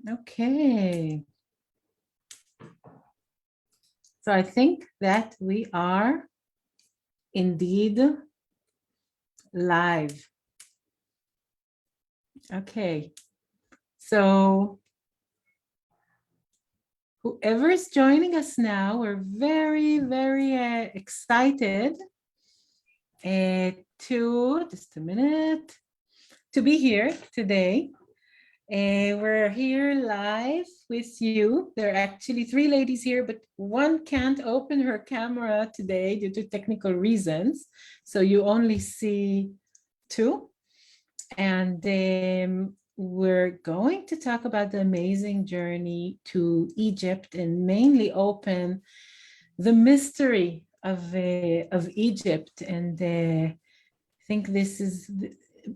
Okay. So I think that we are indeed live. Okay. So whoever is joining us now, we're very, very excited just a minute, to be here today. We're here live with you. There are actually 3 ladies here, but one can't open her camera today due to technical reasons. So you only see 2. And we're going to talk about the amazing journey to Egypt and mainly open the mystery of Egypt. And I think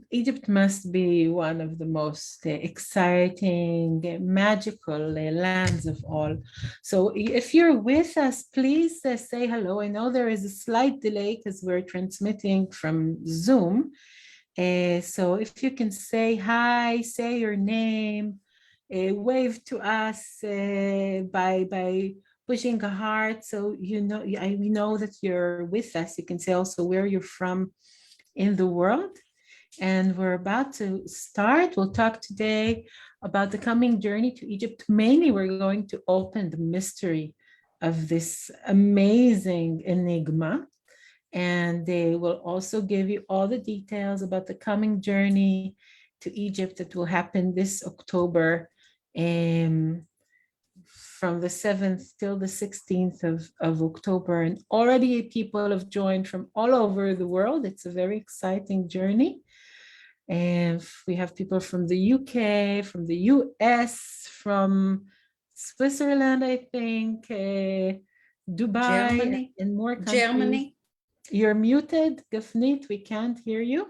Egypt must be one of the most exciting, magical lands of all. So if you're with us, please say hello. I know there is a slight delay because we're transmitting from Zoom. So if you can say hi, say your name, wave to us by pushing a heart, so we know that you're with us. You can say also where you're from in the world. And we're about to start. We'll talk today about the coming journey to Egypt. Mainly, we're going to open the mystery of this amazing enigma. And they will also give you all the details about the coming journey to Egypt that will happen this October, from the 7th till the 16th of October. And already people have joined from all over the world. It's a very exciting journey. And we have people from the UK, from the US, from Switzerland, I think, Dubai, Germany, and more countries. Germany. You're muted, Gafnit, we can't hear you.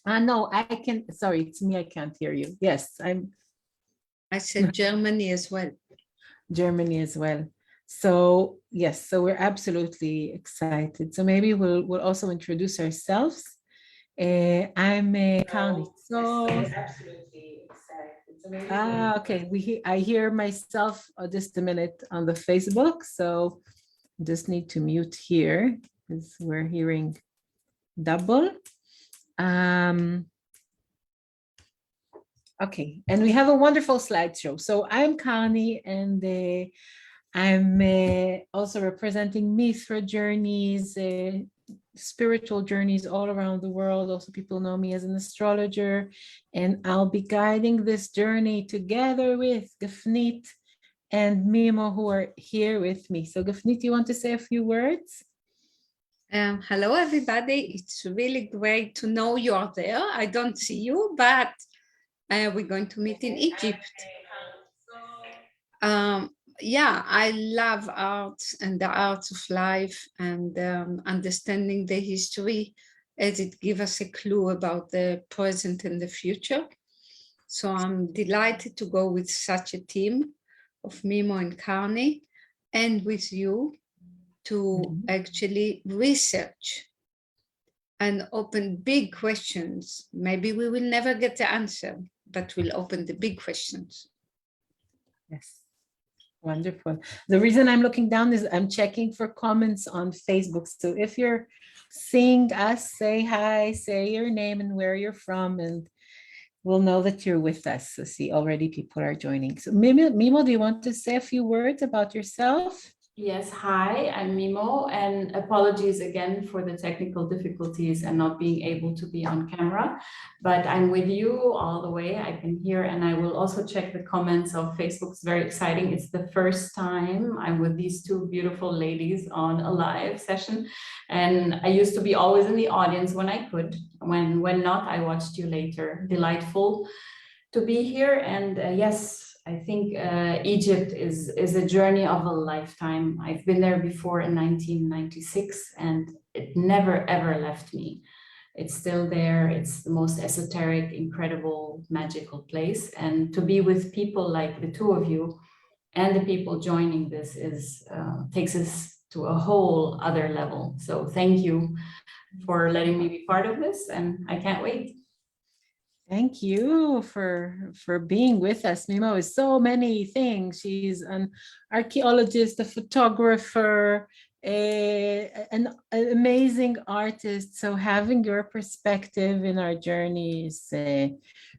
No, I can, sorry, it's me, I can't hear you. Yes, I said Germany as well. Germany as well. So yes, so we're absolutely excited. So maybe we'll also introduce ourselves. I'm Carly. So absolutely excited. So maybe okay. I hear myself just a minute on the Facebook. So just need to mute here because we're hearing double. Okay, and we have a wonderful slideshow. So I'm Connie, and I'm also representing Mythra journeys, spiritual journeys all around the world. Also, people know me as an astrologer, and I'll be guiding this journey together with Gafnit and Mimo, who are here with me. So Gafnit, you want to say a few words? Hello, everybody. It's really great to know you are there. I don't see you, but we're going to meet in Egypt. Yeah, I love art and the art of life, and understanding the history, as it gives us a clue about the present and the future. So I'm delighted to go with such a team of Mimo and Carney, and with you to actually research and open big questions. Maybe we will never get the answer, but we'll open the big questions. Yes. Wonderful. The reason I'm looking down is I'm checking for comments on Facebook. So if you're seeing us, say hi, say your name and where you're from, and we'll know that you're with us. So see, already people are joining. So Mimo, do you want to say a few words about yourself? Yes, hi, I'm Mimo, and apologies again for the technical difficulties and not being able to be on camera, but I'm with you all the way. I can hear, and I will also check the comments of Facebook. It's very exciting. It's the first time I'm with these 2 beautiful ladies on a live session, and I used to be always in the audience when I could. When not, I watched you later. Delightful to be here, and yes, I think Egypt is a journey of a lifetime. I've been there before in 1996, and it never ever left me. It's still there. It's the most esoteric, incredible, magical place. And to be with people like the 2 of you and the people joining this takes us to a whole other level. So thank you for letting me be part of this, and I can't wait. Thank you for being with us. Mimo is so many things. She's an archaeologist, a photographer, an amazing artist. So having your perspective in our journey is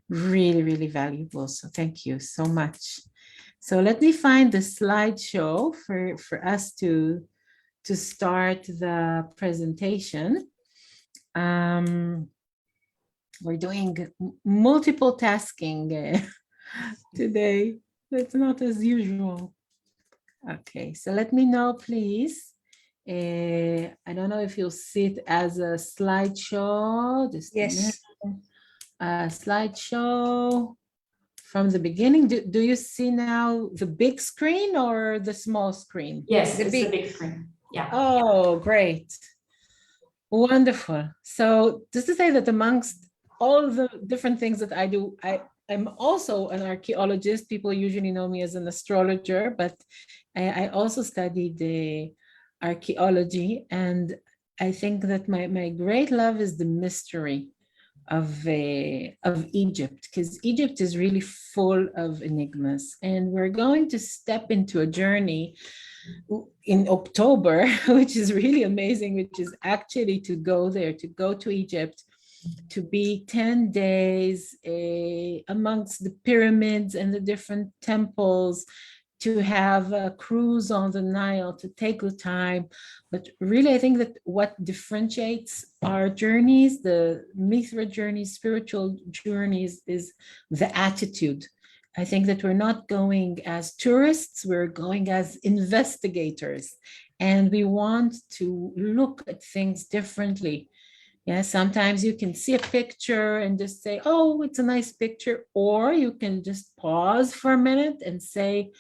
really, really valuable. So thank you so much. So let me find the slideshow for us to start the presentation. We're doing multiple tasking today. That's not as usual. Okay, so let me know, please. I don't know if you'll see it as a slideshow. Just a minute. Slideshow from the beginning. Do you see now the big screen or the small screen? Yes, it's the big screen. Yeah. Oh, great. Wonderful. So just to say that amongst all the different things that I do, I'm also an archaeologist. People usually know me as an astrologer, but I also studied the archaeology. And I think that my great love is the mystery of Egypt, because Egypt is really full of enigmas. And we're going to step into a journey in October, which is really amazing, which is actually to go there, to go to Egypt, to be 10 days amongst the pyramids and the different temples, to have a cruise on the Nile, to take the time. But really, I think that what differentiates our journeys, the Mythra journeys, spiritual journeys, is the attitude. I think that we're not going as tourists, we're going as investigators. And we want to look at things differently. Yeah, sometimes you can see a picture and just say, oh, it's a nice picture. Or you can just pause for a minute and say,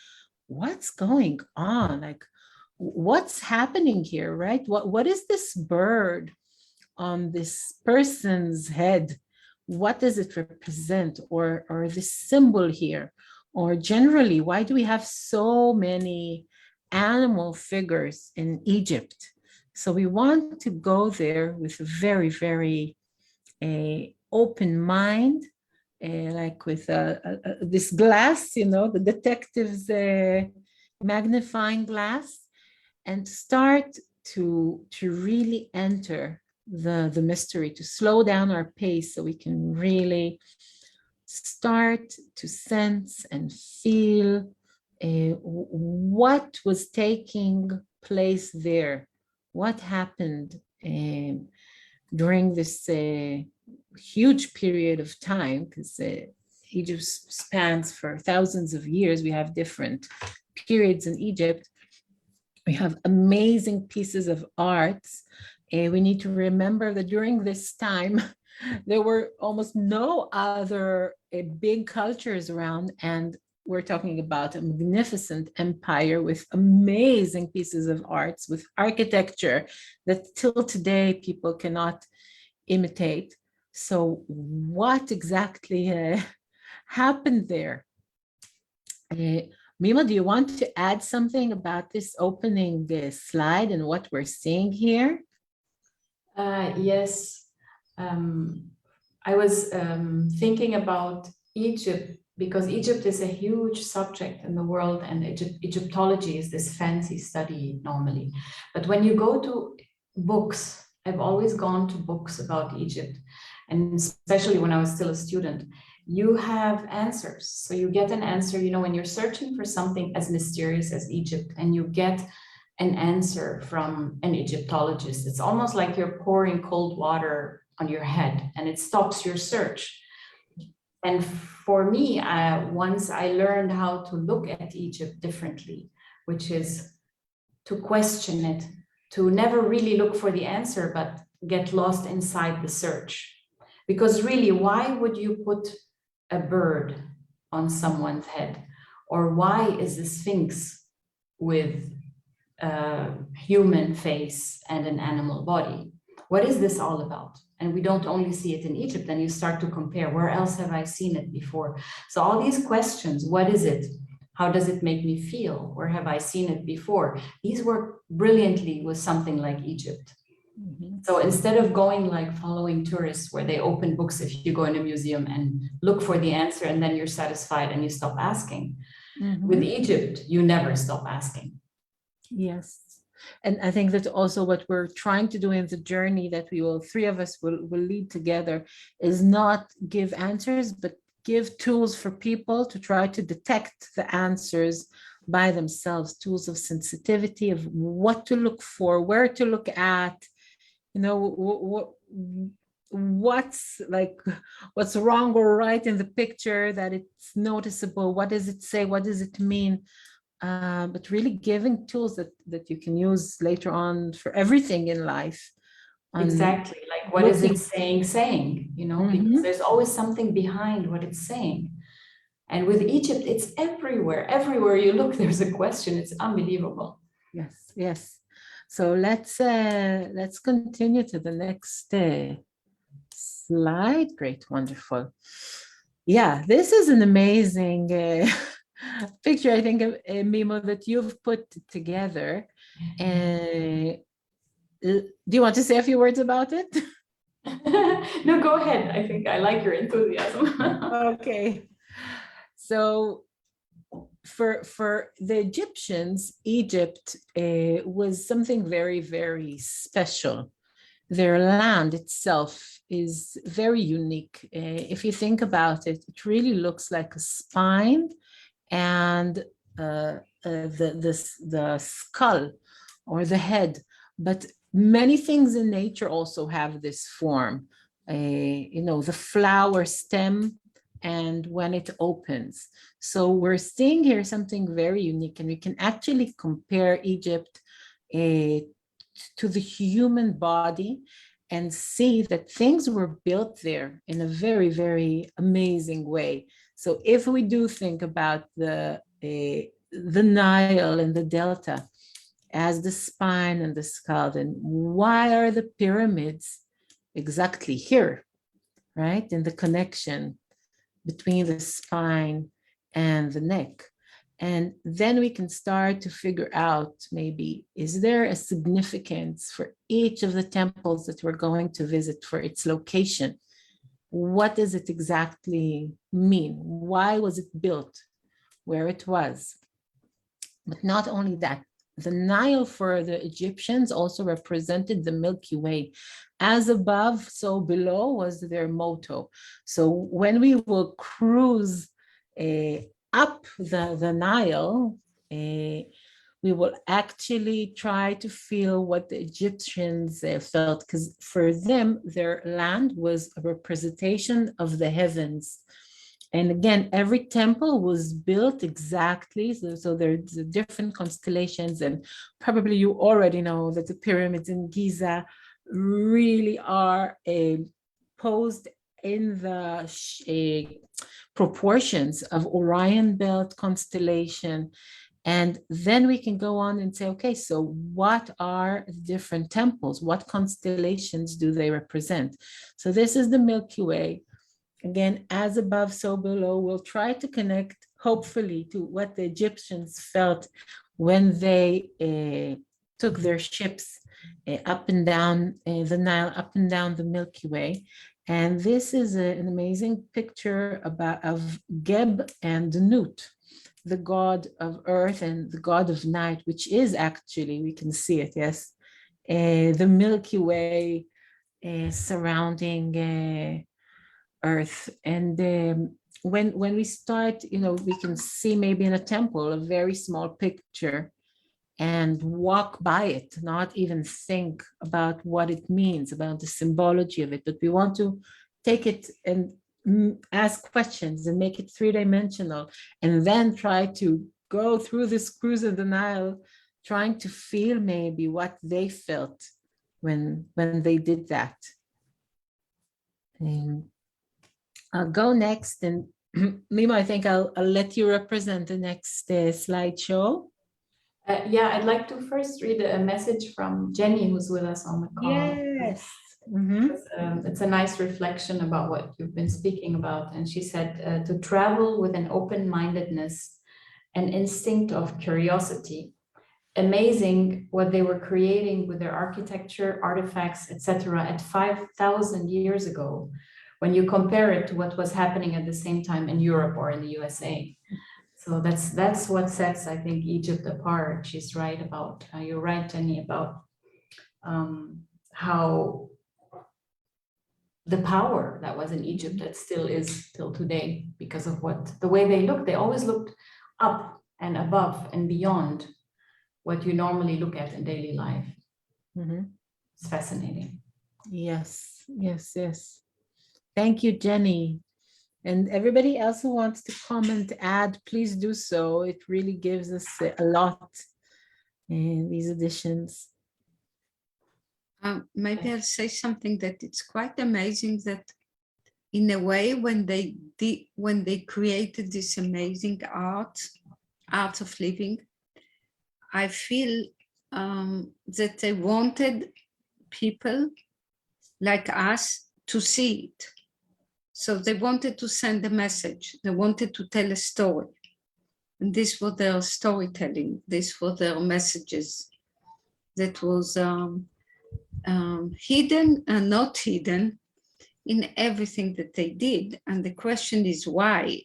what's going on? Like, what's happening here, right? What is this bird on this person's head? What does it represent? Or this symbol here? Or generally, why do we have so many animal figures in Egypt? So we want to go there with a very, very open mind, like with this glass, the detective's magnifying glass, and start to really enter the mystery, to slow down our pace so we can really start to sense and feel what was taking place there, what happened during this huge period of time, because Egypt spans for thousands of years. We have different periods in Egypt. We have amazing pieces of arts. We need to remember that during this time, there were almost no other big cultures around, and we're talking about a magnificent empire with amazing pieces of arts, with architecture that till today people cannot imitate. So what exactly happened there? Mima, do you want to add something about this opening slide and what we're seeing here? Yes. I was thinking about Egypt, because Egypt is a huge subject in the world, and Egyptology is this fancy study normally. But when you go to books, I've always gone to books about Egypt, and especially when I was still a student, you have answers. So you get an answer, when you're searching for something as mysterious as Egypt, and you get an answer from an Egyptologist, it's almost like you're pouring cold water on your head, and it stops your search. And for me, once I learned how to look at Egypt differently, which is to question it, to never really look for the answer, but get lost inside the search. Because really, why would you put a bird on someone's head? Or why is the Sphinx with a human face and an animal body? What is this all about? And we don't only see it in Egypt, and you start to compare, where else have I seen it before? So all these questions, what is it? How does it make me feel? Where have I seen it before? These work brilliantly with something like Egypt. Mhm. So instead of going like following tourists where they open books if you go in a museum and look for the answer and then you're satisfied and you stop asking. With Mhm. Egypt, you never stop asking. Yes. And I think that's also what we're trying to do in the journey that we will, three of us will lead together, is not give answers, but give tools for people to try to detect the answers by themselves, tools of sensitivity, of what to look for, where to look at, you know, what's like, what's wrong or right in the picture that it's noticeable, what does it say, what does it mean? But really giving tools that you can use later on for everything in life. Exactly. Like, what is it saying, you know, because there's always something behind what it's saying. And with Egypt, it's everywhere. Everywhere you look, there's a question. It's unbelievable. Yes, yes. So let's continue to the next slide. Great, wonderful. Yeah, this is an amazing picture, I think, Mimo, that you've put together. Do you want to say a few words about it? No, go ahead. I think I like your enthusiasm. Okay. So for the Egyptians, Egypt was something very, very special. Their land itself is very unique. If you think about it, it really looks like a spine and the skull or the head. But many things in nature also have this form. You know, the flower stem and when it opens. So we're seeing here something very unique, and we can actually compare Egypt to the human body and see that things were built there in a very, very amazing way. So if we do think about the Nile and the Delta as the spine and the skull, then why are the pyramids exactly here, right? In the connection between the spine and the neck. And then we can start to figure out, maybe, is there a significance for each of the temples that we're going to visit for its location? What does it exactly mean? Why was it built where it was? But not only that, the Nile for the Egyptians also represented the Milky Way. As above, so below was their motto. So when we will cruise up the Nile, we will actually try to feel what the Egyptians felt, because for them, their land was a representation of the heavens. And again, every temple was built exactly. So there's different constellations, and probably you already know that the pyramids in Giza really are posed in the proportions of Orion Belt constellation. And then we can go on and say, okay, so what are the different temples? What constellations do they represent? So this is the Milky Way. Again, as above, so below. We'll try to connect, hopefully, to what the Egyptians felt when they took their ships up and down the Nile, up and down the Milky Way. And this is an amazing picture of Geb and Nut, the god of earth and the god of night, which is actually, we can see it, yes, the Milky Way surrounding earth. And when we start, you know, we can see maybe in a temple a very small picture and walk by it, not even think about what it means, about the symbology of it, but we want to take it and ask questions and make it three-dimensional, and then try to go through this cruise in the Nile, trying to feel maybe what they felt when they did that. And I'll go next, and Mimo, I think I'll let you represent the next slideshow. Yeah, I'd like to first read a message from Jenny, who's with us on the call. Yes. It's a nice reflection about what you've been speaking about. And she said, to travel with an open-mindedness, an instinct of curiosity, amazing what they were creating with their architecture, artifacts, etc. at 5,000 years ago, when you compare it to what was happening at the same time in Europe or in the USA. So that's what sets, I think, Egypt apart. She's right about, you're right, Jenny, about how the power that was in Egypt that still is till today, because of the way they looked. They always looked up and above and beyond what you normally look at in daily life. It's fascinating. Yes, yes, yes. Thank you, Jenny. And everybody else who wants to comment, add, please do so. It really gives us a lot in these editions. Maybe I'll say something that it's quite amazing that in a way when they created this amazing art of living, I feel that they wanted people like us to see it. So they wanted to send a message. They wanted to tell a story. And this was their storytelling. This was their messages that was hidden and not hidden in everything that they did. And the question is why?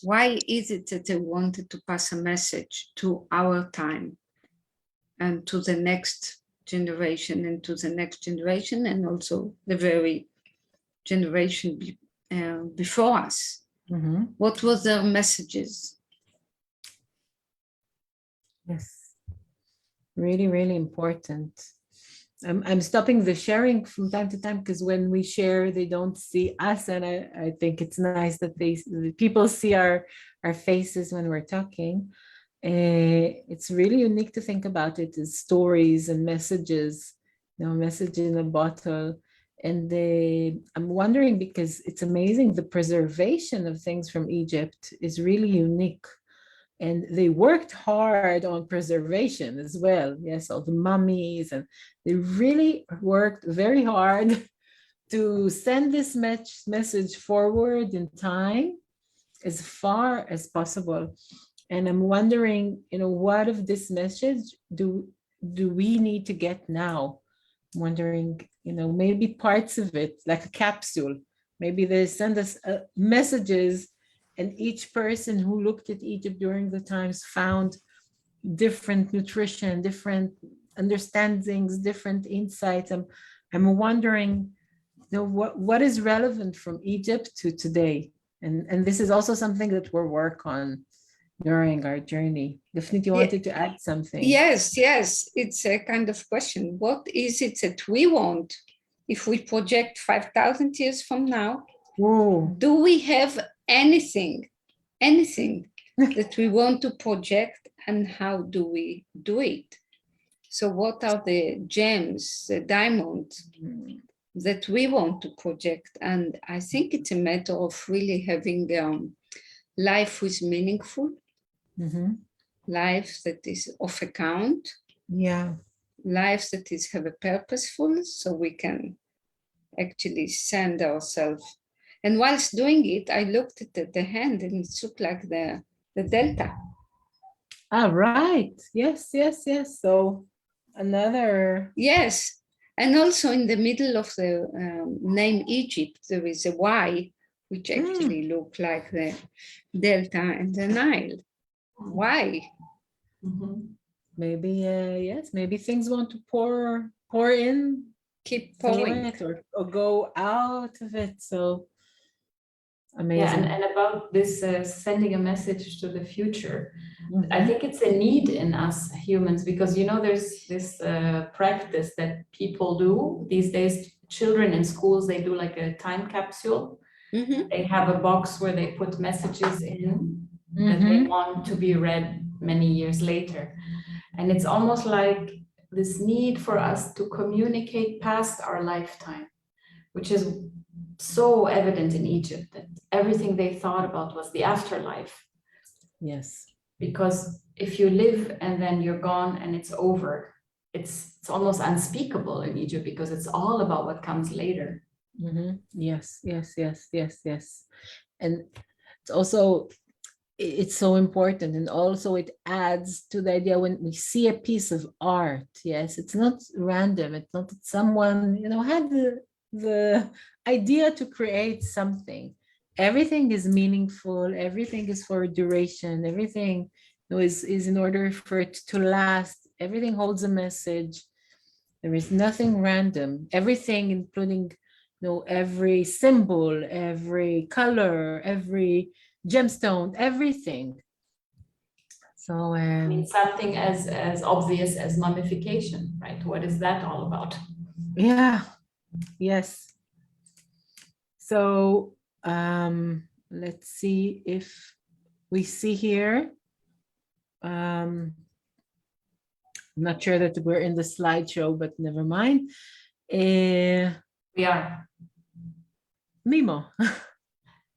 Why is it that they wanted to pass a message to our time and to the next generation and to the next generation and also the very generation before us? What were their messages? Yes, really, really important. I'm stopping the sharing from time to time because when we share, they don't see us, and I think it's nice that the people see our faces when we're talking. It's really unique to think about it as stories and messages, message in a bottle. And I'm wondering, because it's amazing, the preservation of things from Egypt is really unique. And they worked hard on preservation as well. Yes, all the mummies, and they really worked very hard to send this message forward in time as far as possible. And I'm wondering, what of this message do we need to get now? I'm wondering, maybe parts of it, like a capsule, maybe they send us messages, and each person who looked at Egypt during the times found different nutrition, different understandings, different insights. I'm wondering, what is relevant from Egypt to today? And this is also something that we'll work on during our journey. Definitely wanted to add something. Yes, it's a kind of question. What is it that we want if we project 5,000 years from now? Whoa. Do we have anything that we want to project, and how do we do it? So what are the gems, the diamonds that we want to project? And I think it's a matter of really having life is meaningful, life that is of account, life that is have a purposeful, so we can actually send ourselves. And whilst doing it, I looked at the hand, and it looked like the delta. Ah, right. Yes. So another. Yes. And also in the middle of the name Egypt, there is a Y, which actually look like the delta and the Nile. Why? Maybe, yes, maybe things want to pour in. Keep pouring. Or go out of it. So amazing. Yeah, and about this sending a message to the future, I think it's a need in us humans, because there's this practice that people do these days. Children in schools, they do like a time capsule. They have a box where they put messages in that they want to be read many years later, and it's almost like this need for us to communicate past our lifetime, which is so evident in Egypt, that everything they thought about was the afterlife. Yes. Because if you live and then you're gone and it's over, it's almost unspeakable in Egypt, because it's all about what comes later. Yes. And it's also it's so important. And also it adds to the idea when we see a piece of art, yes, it's not random. It's not that someone, had the idea to create something. Everything is meaningful. Everything is for duration. Everything is in order for it to last. Everything holds a message. There is nothing random. Everything, including, every symbol, every color, every gemstone, everything. So I mean, something as obvious as mummification, right? What is that all about? yeah, yes. So let's see if we see here. I'm not sure that we're in the slideshow, but never mind. We are. Mimo.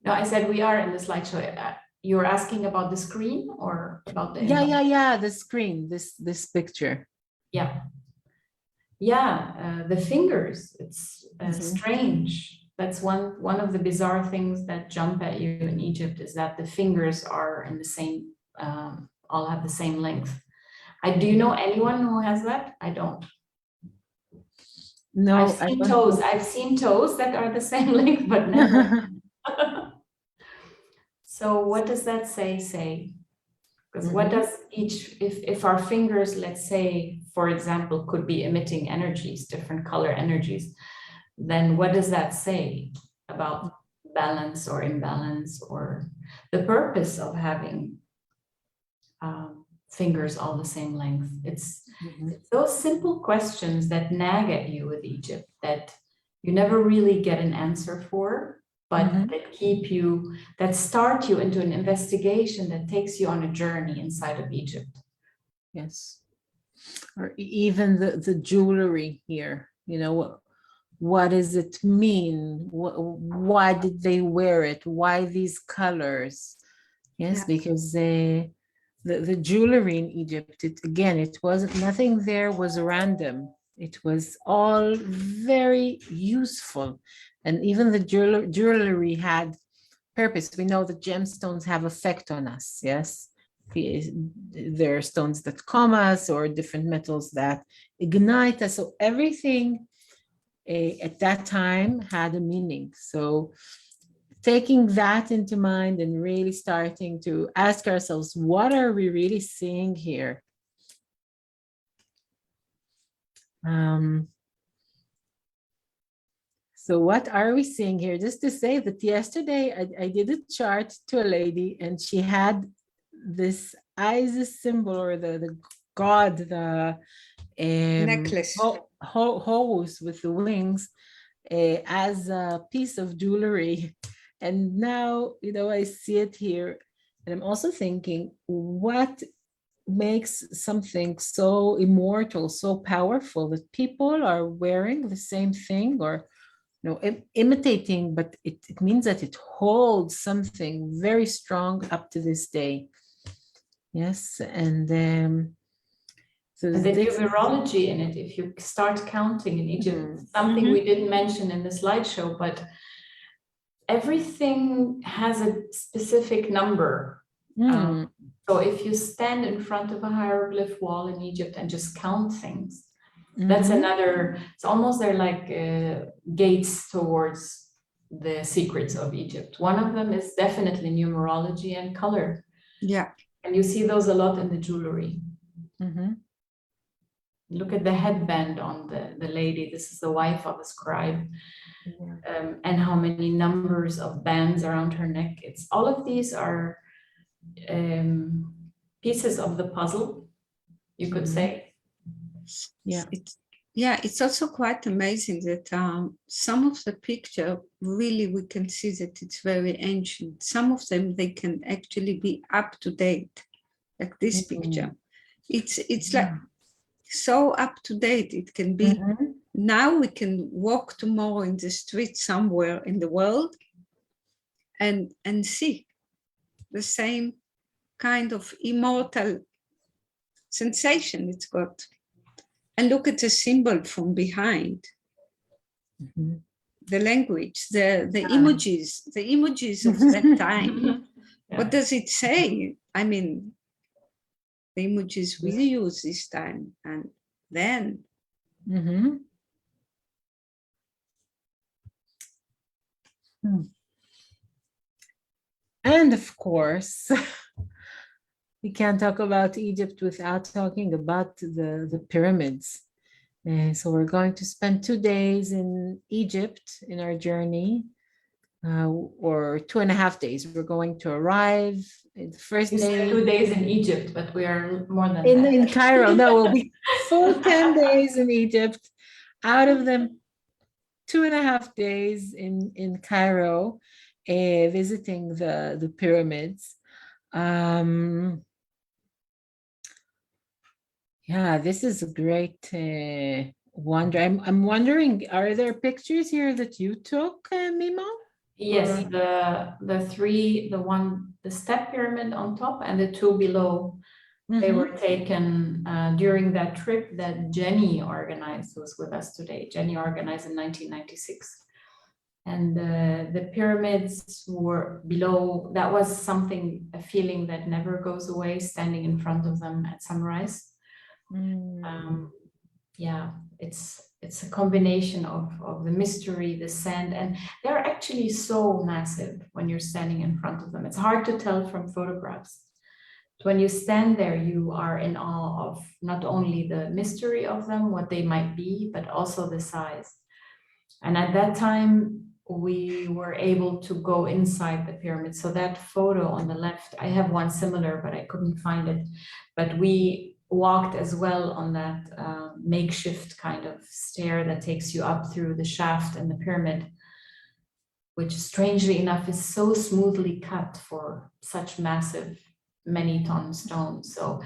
No, I said we are in the slideshow. You're asking about the screen or about the invite? Yeah, the screen, this picture. Yeah. Yeah, the fingers, it's strange. That's one of the bizarre things that jump at you in Egypt, is that the fingers are in the same, all have the same length. Do you know anyone who has that? I don't. No, I've seen toes that are the same length, but never. So what does that say? Because what does if our fingers, let's say, for example, could be emitting energies, different color energies, then what does that say about balance or imbalance, or the purpose of having fingers all the same length? It's those simple questions that nag at you with Egypt that you never really get an answer for, but that start you into an investigation that takes you on a journey inside of Egypt. Yes. Or even the jewelry here, what does it mean? Why did they wear it? Why these colors? Yes, because the jewelry in Egypt, it wasn't, nothing there was random. It was all very useful. And even the jewelry had purpose. We know that gemstones have effect on us, yes? There are stones that calm us, or different metals that ignite us. So everything at that time had a meaning. So taking that into mind and really starting to ask ourselves, what are we really seeing here? So what are we seeing here? Just to say that yesterday I did a chart to a lady, and she had this Isis symbol, or the god, the necklace, Horus with the wings, as a piece of jewelry. And now, I see it here, and I'm also thinking, what makes something so immortal, so powerful, that people are wearing the same thing, or imitating, but it means that it holds something very strong up to this day. Yes, and so the numerology in it, if you start counting in Egypt, something we didn't mention in the slideshow, but everything has a specific number. So if you stand in front of a hieroglyph wall in Egypt and just count things, that's another, it's almost they're like gates towards the secrets of Egypt. One of them is definitely numerology and color. Yeah. And you see those a lot in the jewelry. Look at the headband on the lady. This is the wife of a scribe. And how many numbers of bands around her neck. It's all of these are pieces of the puzzle, you could say. It's also quite amazing that some of the picture, really we can see that it's very ancient. Some of them, they can actually be up to date, like this picture. It's like so up to date. It can be, now we can walk tomorrow in the street somewhere in the world and see the same kind of immortal sensation it's got. And look at the symbol from behind, the language, the emojis of that time. What does it say? I mean, the images we use this time and then. Mm-hmm. And of course, we can't talk about Egypt without talking about the pyramids. So we're going to spend 2 days in Egypt in our journey, or 2.5 days. We're going to arrive the first You said day 2 days in Egypt, but we are more than in, that. in Cairo. No, we'll be full 10 days in Egypt. Out of them, 2.5 days in Cairo, visiting the pyramids. Yeah, this is a great wonder. I'm wondering, are there pictures here that you took, Mimo? Yes, the step pyramid on top and the two below, they were taken during that trip that Jenny organized, who's with us today. Jenny organized in 1996. And the pyramids were below. That was something, a feeling that never goes away, standing in front of them at sunrise. Yeah, it's a combination of the mystery, the sand, and they're actually so massive when you're standing in front of them. It's hard to tell from photographs. When you stand there, you are in awe of not only the mystery of them, what they might be, but also the size. And at that time, we were able to go inside the pyramid. So that photo on the left, I have one similar, but I couldn't find it. But we walked as well on that makeshift kind of stair that takes you up through the shaft and the pyramid, which strangely enough is so smoothly cut for such massive, many-ton stones. So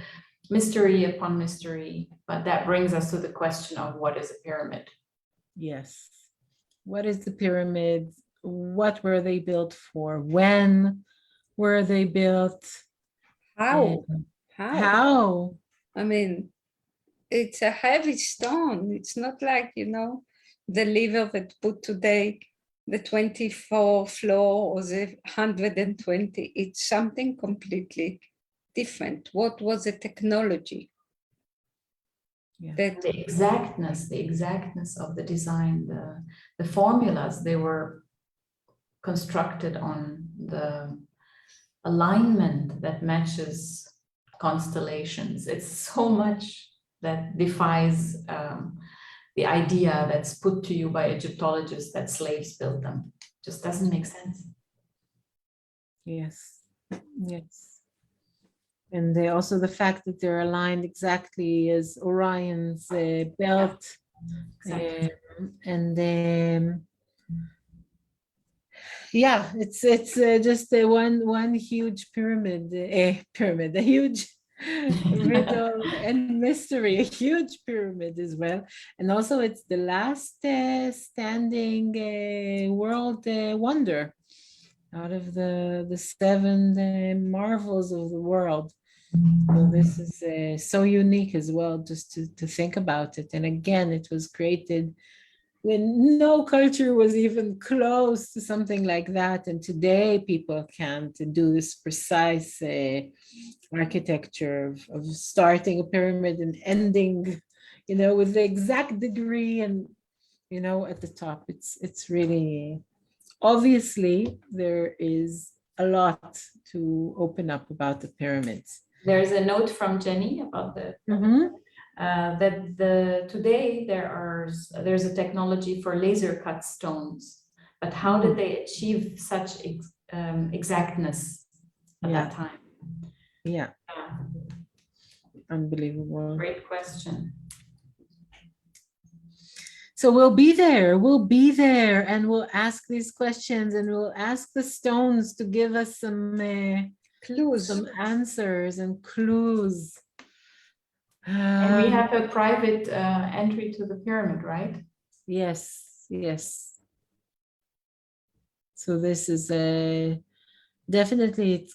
mystery upon mystery, but that brings us to the question of what is a pyramid? Yes. What is the pyramid? What were they built for? When were they built? How? How? I mean, it's a heavy stone. It's not like, the liver that put today, the 24th floor or the 120. It's something completely different. What was the technology? Yeah. The exactness of the design, the formulas, they were constructed on the alignment that matches constellations. It's so much that defies the idea that's put to you by Egyptologists that slaves built them. Just doesn't make sense. Yes. Yes. And also the fact that they're aligned exactly as Orion's belt. Exactly. Yeah, it's just one huge pyramid, a huge riddle and mystery, a huge pyramid as well. And also it's the last standing world wonder out of the seven marvels of the world. So this is so unique as well, just to think about it. And again, it was created when no culture was even close to something like that. And today people can't do this precise architecture of starting a pyramid and ending, with the exact degree and, at the top. It's really, obviously, there is a lot to open up about the pyramids. There's a note from Jenny about the that today there's a technology for laser cut stones, but how did they achieve such exactness at that time? Yeah. Unbelievable. Great question. So we'll be there and we'll ask these questions, and we'll ask the stones to give us some clues, some answers and clues. And we have a private entry to the pyramid, right? Yes. So this is definitely,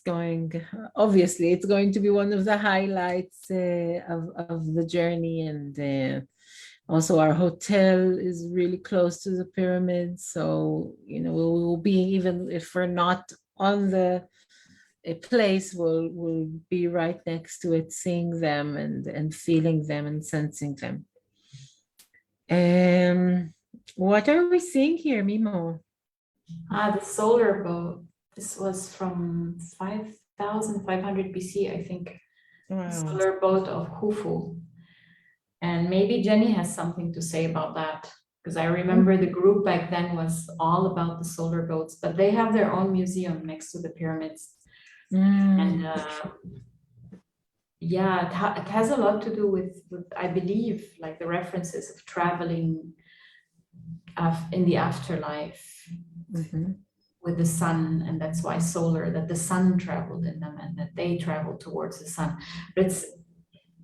obviously it's going to be one of the highlights of the journey. And also our hotel is really close to the pyramid. So, we will be, even if we're not on the a place will be right next to it, seeing them and feeling them and sensing them. What are we seeing here, Mimo? The solar boat. This was from 5,500 BC, I think. Wow. Solar boat of Khufu. And maybe Jenny has something to say about that, because I remember the group back then was all about the solar boats, but they have their own museum next to the pyramids. And yeah, it has a lot to do with, I believe, like the references of traveling in the afterlife with the sun, and that's why solar, that the sun traveled in them and that they traveled towards the sun. But it's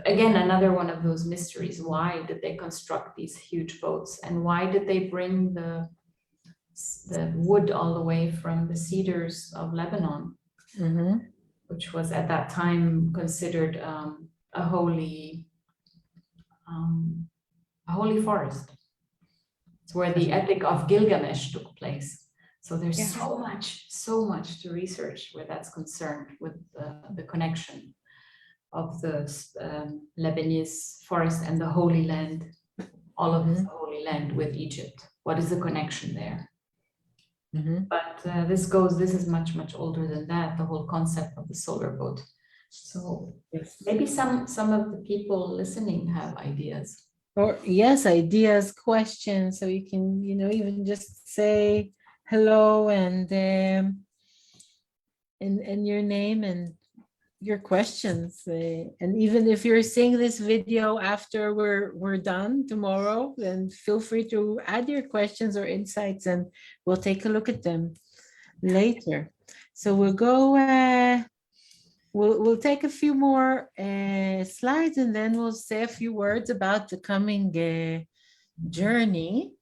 again another one of those mysteries. Why did they construct these huge boats, and why did they bring the wood all the way from the cedars of Lebanon, which was at that time considered a holy forest. It's where the Epic of Gilgamesh took place. So there's so much to research where that's concerned, with the connection of the Lebanese forest and the Holy Land, all of the Holy Land with Egypt. What is the connection there? But this is much older than that, the whole concept of the solar boat. So maybe some of the people listening have ideas. Or yes, ideas, questions, so you can, even just say hello and your name and your questions. And even if you're seeing this video after we're done tomorrow, then feel free to add your questions or insights, and we'll take a look at them later. So we'll go. We'll take a few more slides, and then we'll say a few words about the coming journey.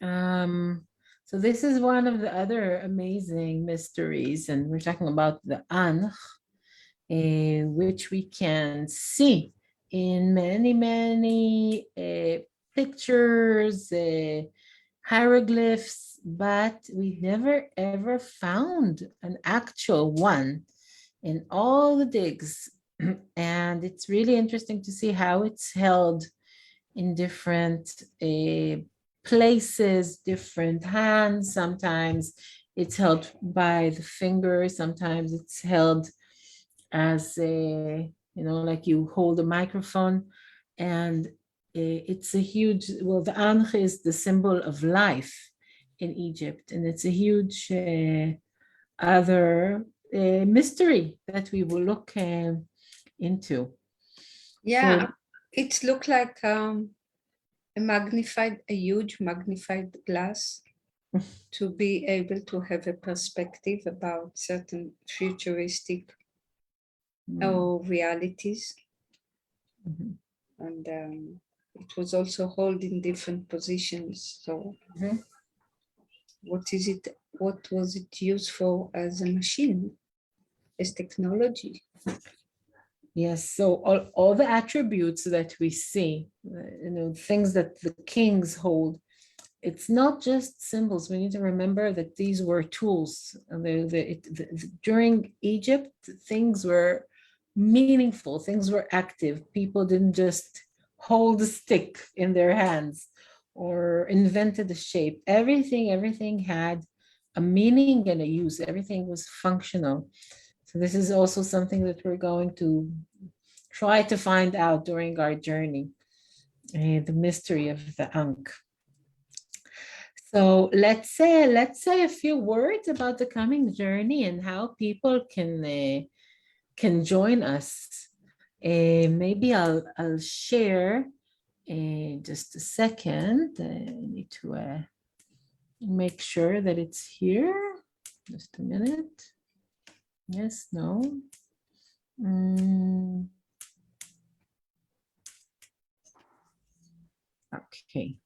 So this is one of the other amazing mysteries, and we're talking about the Ankh, which we can see in many pictures, hieroglyphs, but we never ever found an actual one in all the digs. And it's really interesting to see how it's held in different places, different hands. Sometimes it's held by the finger, sometimes it's held as like you hold a microphone. And it's a huge, the Ankh is the symbol of life in Egypt, and it's a huge other mystery that we will look into. Yeah, so, it looked like a huge magnified glass to be able to have a perspective about certain futuristic or realities. And it was also held in different positions. So what was it used for as a machine, as technology? Yes, so all the attributes that we see, things that the kings hold, it's not just symbols. We need to remember that these were tools. During Egypt, things were meaningful, things were active. People didn't just hold a stick in their hands or invented a shape. Everything had a meaning and a use. Everything was functional. So this is also something that we're going to try to find out during our journey, the mystery of the Ankh. So let's say a few words about the coming journey and how people can join us. Maybe I'll share just a second. I need to make sure that it's here. Just a minute. Yes, no. Okay.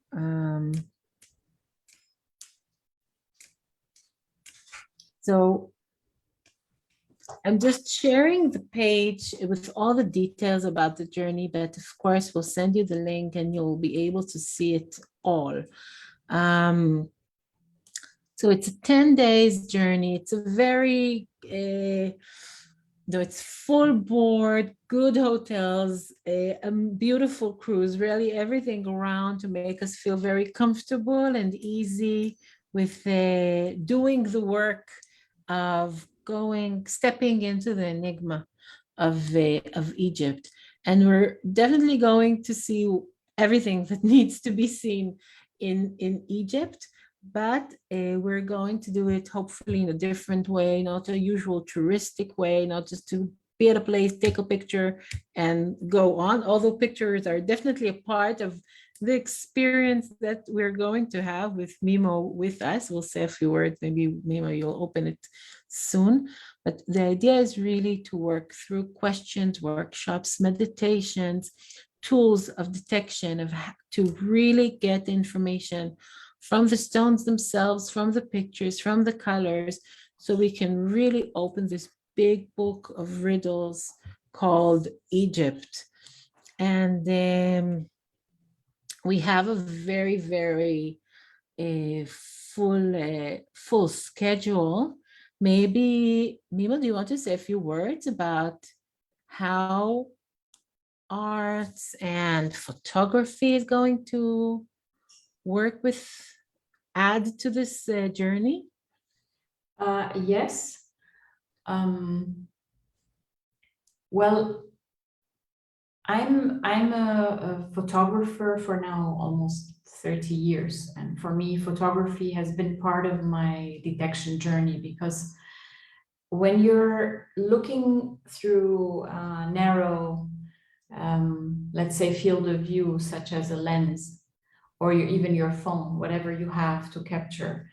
So I'm just sharing the page with all the details about the journey, but of course we'll send you the link and you'll be able to see it all. So it's a 10 days journey. It's a very, though it's full board, good hotels, a beautiful cruise, really everything around to make us feel very comfortable and easy with doing the work of stepping into the enigma of Egypt. And we're definitely going to see everything that needs to be seen in Egypt, but we're going to do it hopefully in a different way, not a usual touristic way, not just to be at a place, take a picture and go on, although pictures are definitely a part of the experience that we're going to have with Mimo with us. We'll say a few words, maybe Mimo, you'll open it soon. But the idea is really to work through questions, workshops, meditations, tools of detection, to really get information from the stones themselves, from the pictures, from the colors, so we can really open this big book of riddles called Egypt. And we have a very, very full schedule. Maybe, Mimo, do you want to say a few words about how arts and photography is going to work with, add to this journey? Yes. Well, I'm a photographer for now almost 30 years. And for me, photography has been part of my detection journey, because when you're looking through a narrow, let's say, field of view, such as a lens, or even your phone, whatever you have to capture,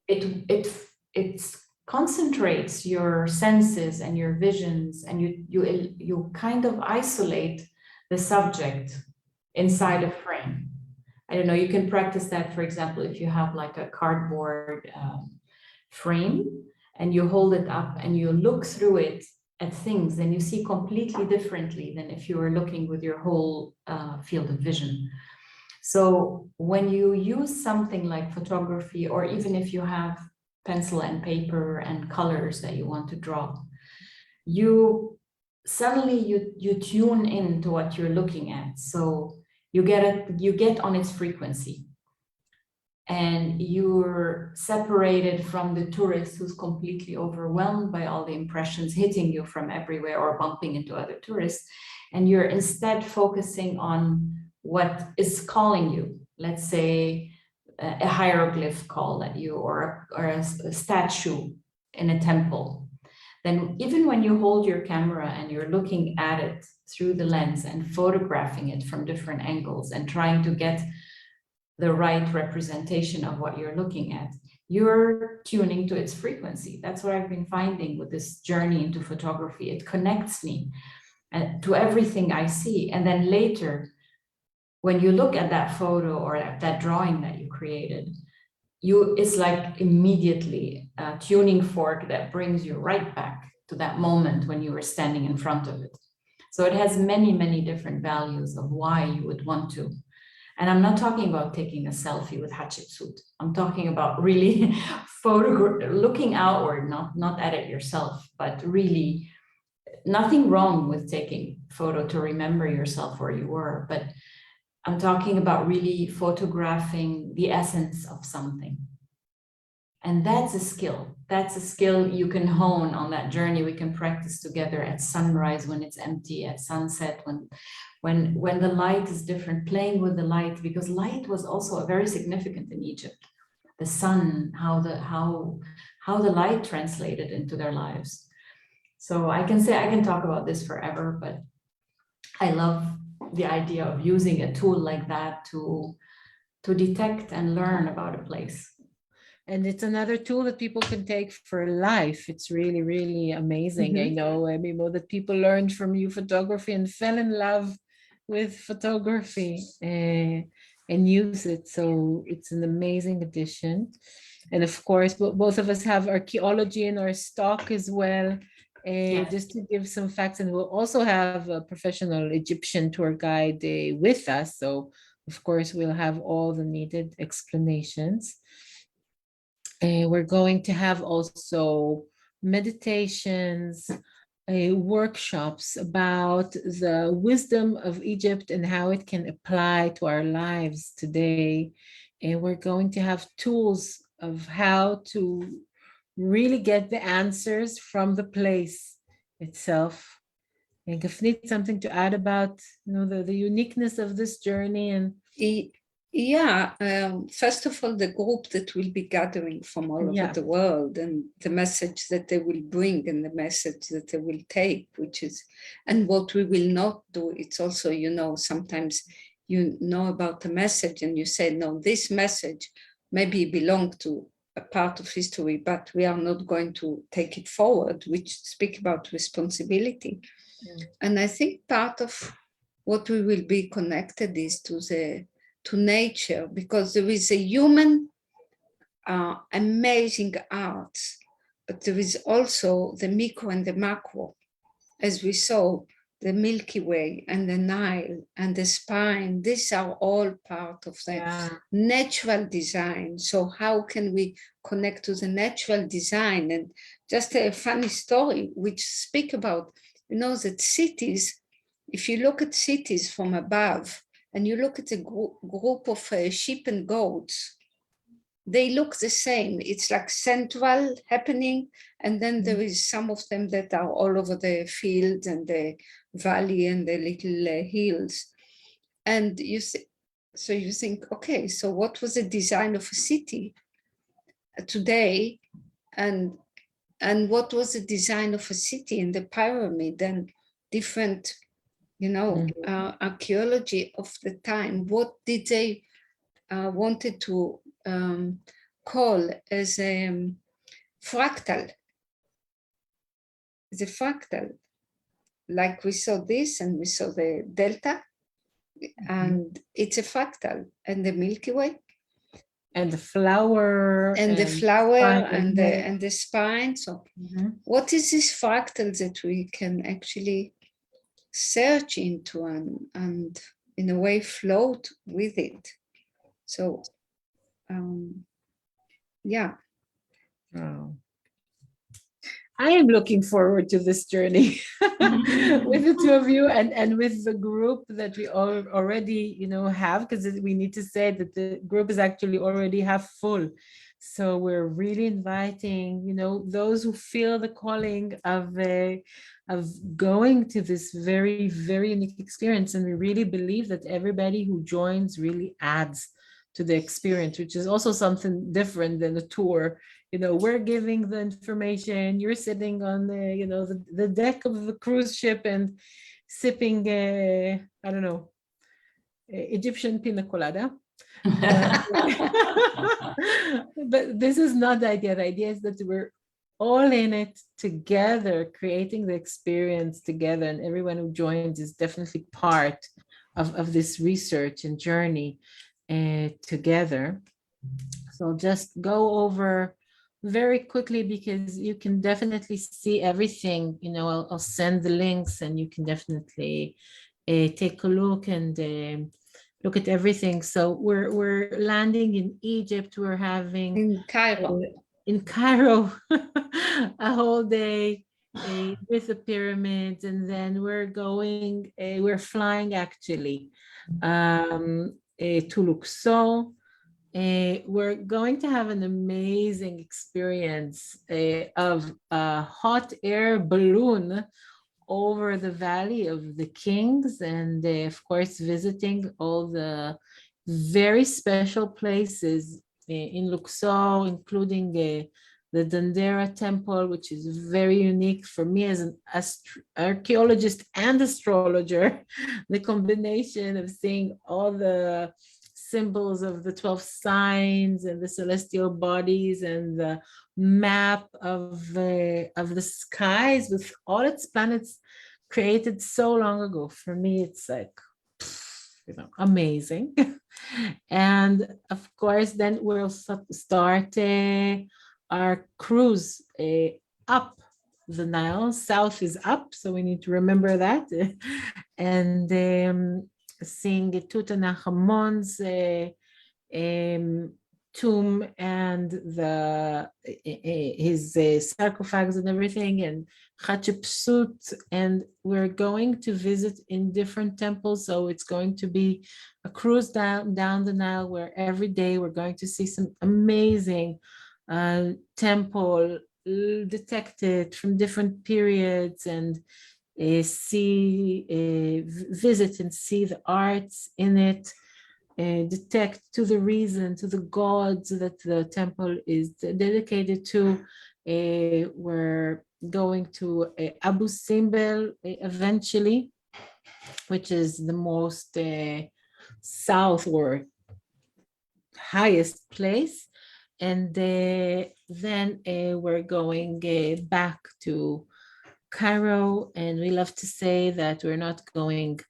it concentrates your senses and your visions, and you kind of isolate the subject inside a frame. I don't know, you can practice that, for example, if you have like a cardboard frame and you hold it up and you look through it at things, then you see completely differently than if you were looking with your whole field of vision. So when you use something like photography, or even if you have pencil and paper and colors that you want to draw, you suddenly you tune into what you're looking at. So you get on its frequency, and you're separated from the tourist who's completely overwhelmed by all the impressions hitting you from everywhere or bumping into other tourists. And you're instead focusing on what is calling you. Let's say a hieroglyph call at you, or a statue in a temple. Then even when you hold your camera and you're looking at it through the lens and photographing it from different angles and trying to get the right representation of what you're looking at, you're tuning to its frequency. That's what I've been finding with this journey into photography. It connects me to everything I see. And then later, when you look at that photo or at that drawing that you created, it's like immediately a tuning fork that brings you right back to that moment when you were standing in front of it. So it has many, many different values of why you would want to. And I'm not talking about taking a selfie with Hatshepsut. I'm talking about really looking outward, not at it yourself, but really nothing wrong with taking photo to remember yourself where you were. But I'm talking about really photographing the essence of something. And that's a skill. That's a skill you can hone on that journey. We can practice together at sunrise when it's empty, at sunset when the light is different, playing with the light, because light was also very significant in Egypt. The sun, how the light translated into their lives. So I can talk about this forever, but I love the idea of using a tool like that to detect and learn about a place. And it's another tool that people can take for life. It's really, really amazing. I know, Mimo, that people learned from you photography and fell in love with photography and use it. So it's an amazing addition. And of course, both of us have archaeology in our stock as well. Yes. Just to give some facts, and we'll also have a professional Egyptian tour guide with us. So of course, we'll have all the needed explanations. We're going to have also meditations, workshops about the wisdom of Egypt and how it can apply to our lives today. And we're going to have tools of how to really get the answers from the place itself. And Gafnit, something to add about the uniqueness of this journey and Yeah, first of all, the group that will be gathering from all over the world and the message that they will bring and the message that they will take, which is, and what we will not do, it's also, sometimes you know about the message and you say, no, this message maybe belong to a part of history, but we are not going to take it forward, which speak about responsibility. And I think part of what we will be connected is to nature, because there is a human amazing art, but there is also the micro and the macro, as we saw, the Milky Way and the Nile and the spine. These are all part of the natural design. So how can we connect to the natural design? And just a funny story which speak about, that cities, if you look at cities from above and you look at a group of sheep and goats, they look the same. It's like central happening, and then there is some of them that are all over the fields and the valley and the little hills. And you think, okay, so what was the design of a city today, and what was the design of a city in the pyramid and different, archaeology of the time? What did they wanted to call as a fractal? The fractal, like we saw this and we saw the delta, and it's a fractal, and the Milky Way, and the flower, and the flower, and the spine. So, what is this fractal that we can actually search into and in a way float with it? So, yeah. Oh. I am looking forward to this journey with the two of you and with the group that we already, have, because we need to say that the group is actually already half full. So we're really inviting, those who feel the calling of going to this very, very unique experience. And we really believe that everybody who joins really adds to the experience, which is also something different than a tour. We're giving the information, you're sitting on the deck of the cruise ship and sipping, I don't know, Egyptian pina colada. But this is not the idea. The idea is that we're all in it together, creating the experience together, and everyone who joins is definitely part of this research and journey together. So just go over very quickly, because you can definitely see everything. I'll send the links and you can definitely take a look and look at everything. So we're landing in Egypt. We're having in Cairo a whole day with the pyramids, and then we're flying actually to Luxor. We're going to have an amazing experience of a hot air balloon over the Valley of the Kings, and of course visiting all the very special places in Luxor, including the Dendera Temple, which is very unique for me as an archaeologist and astrologer. The combination of seeing all the symbols of the 12 signs and the celestial bodies and the map of the skies with all its planets created so long ago. For me, it's like, amazing. And of course, then we'll start our cruise up the Nile. South is up, so we need to remember that. And seeing Tutankhamun's tomb and his sarcophags and everything, and Hatshepsut, and we're going to visit in different temples. So it's going to be a cruise down the Nile, where every day we're going to see some amazing temple detected from different periods, and visit and see the arts in it, detect to the reason, to the gods that the temple is dedicated to. We're going to Abu Simbel eventually, which is the most south or highest place. And then we're going back to Cairo, and we love to say that we're not going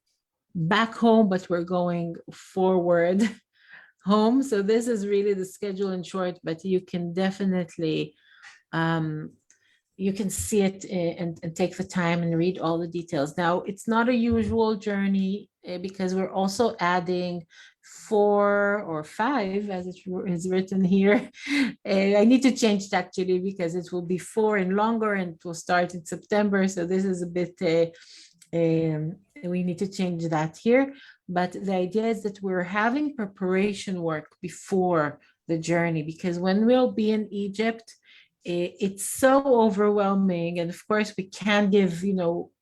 back home, but we're going forward home. So this is really the schedule in short, but you can definitely you can see it and take the time and read all the details. Now, it's not a usual journey because we're also adding 4 or 5, as it is written here. I need to change it actually, because it will be 4 and longer, and it will start in September. So this is a bit, we need to change that here. But the idea is that we're having preparation work before the journey, because when we'll be in Egypt, it's so overwhelming. And of course, we can't give,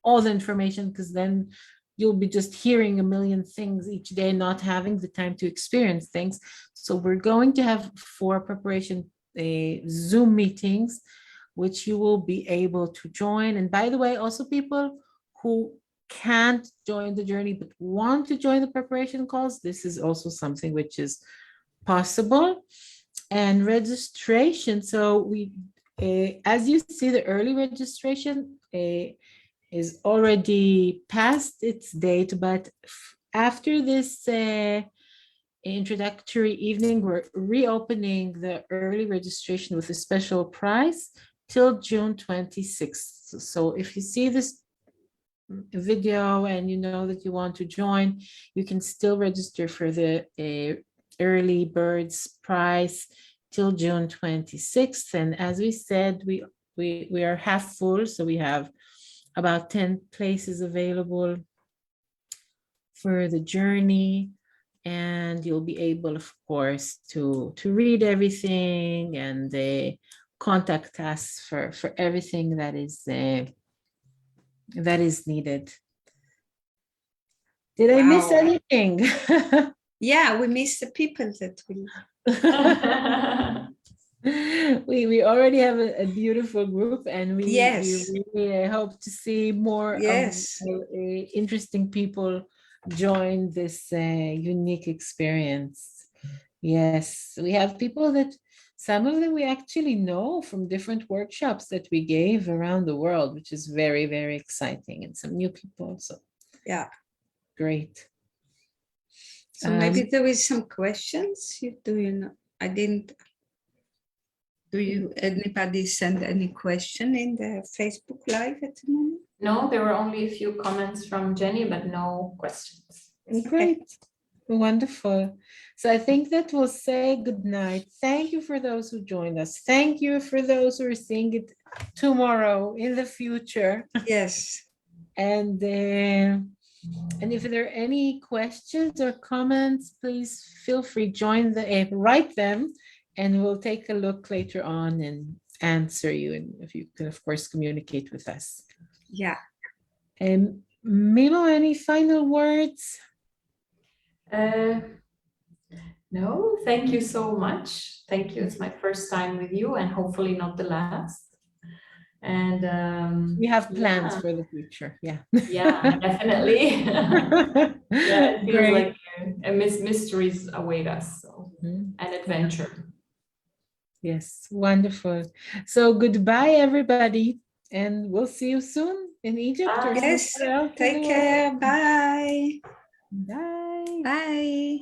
all the information, because then you'll be just hearing a million things each day, not having the time to experience things. So we're going to have 4 preparation Zoom meetings, which you will be able to join. And by the way, also people who can't join the journey but want to join the preparation calls, this is also something which is possible. And registration, so we, as you see, the early registration is already past its date, but after this introductory evening, we're reopening the early registration with a special price till June 26th. So if you see this video and you know that you want to join, you can still register for the early birds price till June 26th. And as we said, we are half full, so we have about 10 places available for the journey, and you'll be able, of course, to read everything and contact us for everything that is needed. Did I miss anything? Yeah, we miss the people that we already have a beautiful group, and we really hope to see more interesting people join this unique experience. Yes, we have people that some of them we actually know from different workshops that we gave around the world, which is very, very exciting, and some new people also. Yeah. Great. So maybe there is some questions. Anybody send any question in the Facebook Live at the moment? No, there were only a few comments from Jenny, but no questions. Great. Wonderful. So I think that we'll say good night. Thank you for those who joined us. Thank you for those who are seeing it tomorrow in the future. Yes. And if there are any questions or comments, please feel free, write them, and we'll take a look later on and answer you. And if you can, of course, communicate with us. Yeah. Milo, any final words? No, thank you so much. Thank you. It's my first time with you, and hopefully not the last. And we have plans for the future. Yeah. Yeah, definitely. Yeah, it feels like mysteries await us. So an adventure. Yes, wonderful. So goodbye, everybody, and we'll see you soon in Egypt. Yes, take care. Bye. Bye. Bye.